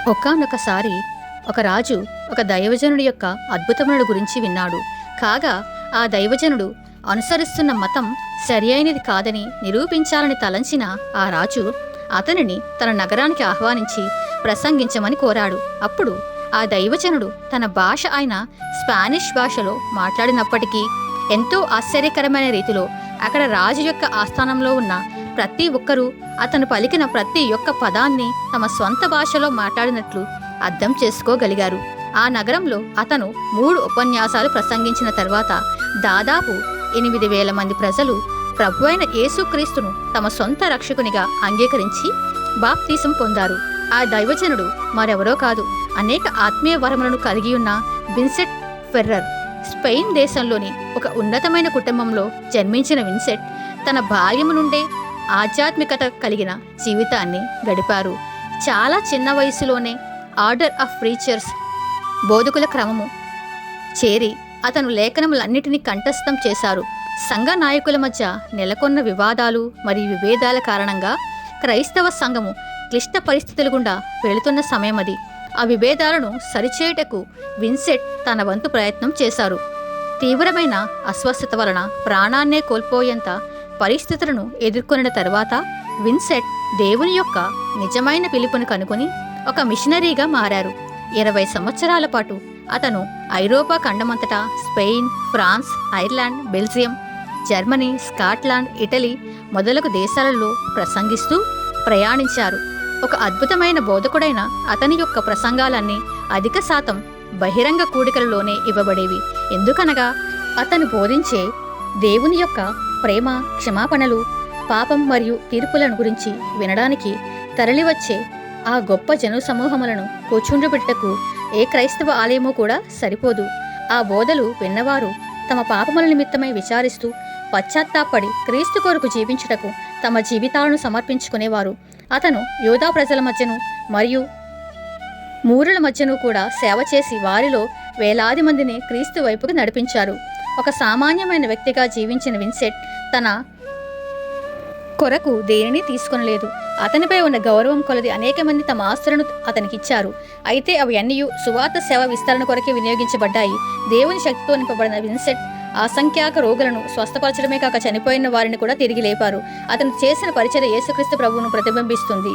ఒకానొకసారి ఒక రాజు ఒక దైవజనుడి యొక్క అద్భుతములను గురించి విన్నాడు. కాగా ఆ దైవజనుడు అనుసరిస్తున్న మతం సరి అయినది కాదని నిరూపించాలని తలంచిన ఆ రాజు అతనిని తన నగరానికి ఆహ్వానించి ప్రసంగించమని కోరాడు. అప్పుడు ఆ దైవజనుడు తన భాష అయిన స్పానిష్ భాషలో మాట్లాడినప్పటికీ ఎంతో ఆశ్చర్యకరమైన రీతిలో అక్కడ రాజు యొక్క ఆస్థానంలో ఉన్న ప్రతి ఒక్కరూ అతను పలికిన ప్రతి ఒక్క పదాన్ని తమ స్వంత భాషలో మాట్లాడినట్లు అర్థం చేసుకోగలిగారు. ఆ నగరంలో అతను 3 ఉపన్యాసాలు ప్రసంగించిన తర్వాత దాదాపు 8,000 మంది ప్రజలు ప్రభువైన యేసుక్రీస్తును తమ సొంత రక్షకునిగా అంగీకరించి బాప్తీసం పొందారు. ఆ దైవజనుడు మరెవరో కాదు, అనేక ఆత్మీయ వరములను కలిగి ఉన్న విన్సెంట్ ఫెర్రర్. స్పెయిన్ దేశంలోని ఒక ఉన్నతమైన కుటుంబంలో జన్మించిన విన్సెంట్ తన బాల్యము నుండే ఆధ్యాత్మికత కలిగిన జీవితాన్ని గడిపారు. చాలా చిన్న వయసులోనే ఆర్డర్ ఆఫ్ ప్రీచర్స్ బోధకుల క్రమము చేరి అతను లేఖనములన్నిటినీ కంఠస్థం చేశారు. సంఘ నాయకుల మధ్య నెలకొన్న వివాదాలు మరియు విభేదాల కారణంగా క్రైస్తవ సంఘము క్లిష్ట పరిస్థితుల గుండా వెళుతున్న సమయం అది. ఆ విభేదాలను సరిచేయుటకు విన్సెంట్ తన వంతు ప్రయత్నం చేశారు. తీవ్రమైన అస్వస్థత వలన ప్రాణాన్నే కోల్పోయేంత పరిస్థితులను ఎదుర్కొన్న తర్వాత విన్సెంట్ దేవుని యొక్క నిజమైన పిలుపును కనుగొని ఒక మిషనరీగా మారారు. 20 సంవత్సరాల పాటు అతను ఐరోపా ఖండమంతటా Spain, France, Ireland, Belgium, Germany, Scotland, Italy మొదలగు దేశాలలో ప్రసంగిస్తూ ప్రయాణించారు. ఒక అద్భుతమైన బోధకుడైన అతని యొక్క ప్రసంగాలన్నీ అధిక శాతం బహిరంగ కూడికలలోనే ఇవ్వబడేవి. ఎందుకనగా అతను బోధించే దేవుని యొక్క ప్రేమ, క్షమాపణలు, పాపం మరియు తీర్పులను గురించి వినడానికి తరలివచ్చే ఆ గొప్ప జనసమూహములను కూర్చుండబెట్టకు ఏ క్రైస్తవ ఆలయమూ కూడా సరిపోదు. ఆ బోధలు విన్నవారు తమ పాపముల నిమిత్తమై విచారిస్తూ పశ్చాత్తాపడి క్రీస్తు కొరకు జీవించుటకు తమ జీవితాలను సమర్పించుకునేవారు. అతను యూదా ప్రజల మధ్యను మరియు మూరుల మధ్యను కూడా సేవ చేసి వారిలో వేలాది మందిని క్రీస్తు వైపుకు నడిపించారు. ఒక సామాన్యమైన వ్యక్తిగా జీవించిన విన్సెంట్ తన కొరకు దేనిని తీసుకొనలేదు. అతనిపై ఉన్న గౌరవం కొలది అనేక మంది తమ ఆస్తులను అతనికిచ్చారు. అయితే అవి అన్నీ సువార్త సేవ విస్తరణ కొరకే వినియోగించబడ్డాయి. దేవుని శక్తితో నింపబడిన విన్సెంట్ అసంఖ్యాక రోగులను స్వస్థపరచడమే కాక చనిపోయిన వారిని కూడా తిరిగి లేపారు. అతను చేసిన పరిచర్య యేసుక్రీస్తు ప్రభువును ప్రతిబింబిస్తుంది.